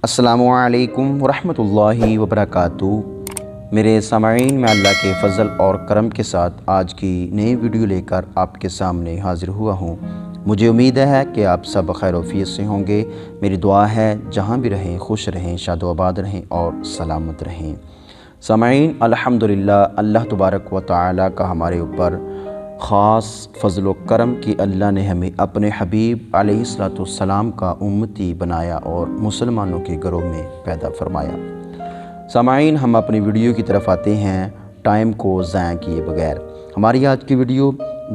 السلام علیکم ورحمۃ اللہ وبرکاتہ۔ میرے سامعین، میں اللہ کے فضل اور کرم کے ساتھ آج کی نئی ویڈیو لے کر آپ کے سامنے حاضر ہوا ہوں۔ مجھے امید ہے کہ آپ سب خیر و عافیت سے ہوں گے۔ میری دعا ہے جہاں بھی رہیں خوش رہیں، شاد و آباد رہیں اور سلامت رہیں۔ سامعین، الحمدللہ اللہ تبارک و تعالی کا ہمارے اوپر خاص فضل و کرم کہ اللہ نے ہمیں اپنے حبیب علیہ السلام کا امتی بنایا اور مسلمانوں کے گھروں میں پیدا فرمایا۔ سامعین، ہم اپنی ویڈیو کی طرف آتے ہیں ٹائم کو ضائع کیے بغیر۔ ہماری آج کی ویڈیو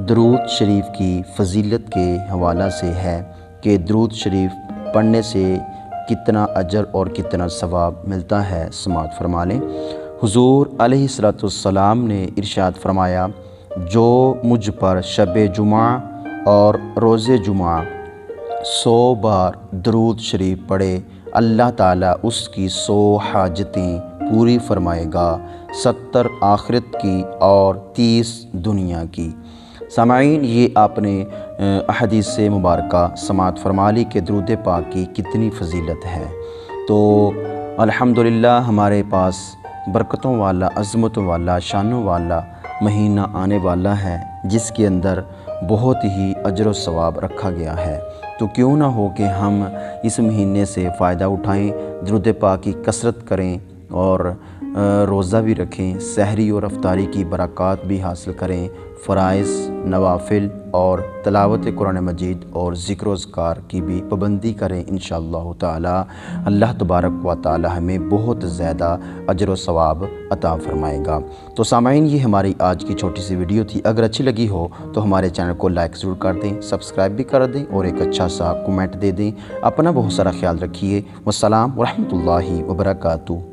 درود شریف کی فضیلت کے حوالہ سے ہے کہ درود شریف پڑھنے سے کتنا اجر اور کتنا ثواب ملتا ہے، سماعت فرما لیں۔ حضور علیہ السلام نے ارشاد فرمایا، جو مجھ پر شب جمعہ اور روز جمعہ 100 بار درود شریف پڑھے، اللہ تعالیٰ اس کی 100 حاجتیں پوری فرمائے گا، 70 آخرت کی اور 30 دنیا کی۔ سامعین، یہ آپ نے احادیث مبارکہ سماعت فرما لی کہ درود پاک کی کتنی فضیلت ہے۔ تو الحمدللہ ہمارے پاس برکتوں والا، عظمتوں والا، شانوں والا مہینہ آنے والا ہے جس کے اندر بہت ہی اجر و ثواب رکھا گیا ہے۔ تو کیوں نہ ہو کہ ہم اس مہینے سے فائدہ اٹھائیں، درود پاک کی کثرت کریں اور روزہ بھی رکھیں، سحری اور افطاری کی برکات بھی حاصل کریں، فرائض، نوافل اور تلاوت قرآن مجید اور ذکر و اذکار کی بھی پابندی کریں۔ انشاءاللہ تعالی اللہ تبارک و تعالی ہمیں بہت زیادہ اجر و ثواب عطا فرمائے گا۔ تو سامعین، یہ ہماری آج کی چھوٹی سی ویڈیو تھی۔ اگر اچھی لگی ہو تو ہمارے چینل کو لائک ضرور کر دیں، سبسکرائب بھی کر دیں اور ایک اچھا سا کومنٹ دے دیں۔ اپنا بہت سارا خیال رکھیے۔ والسلام ورحمۃ اللہ وبرکاتہ۔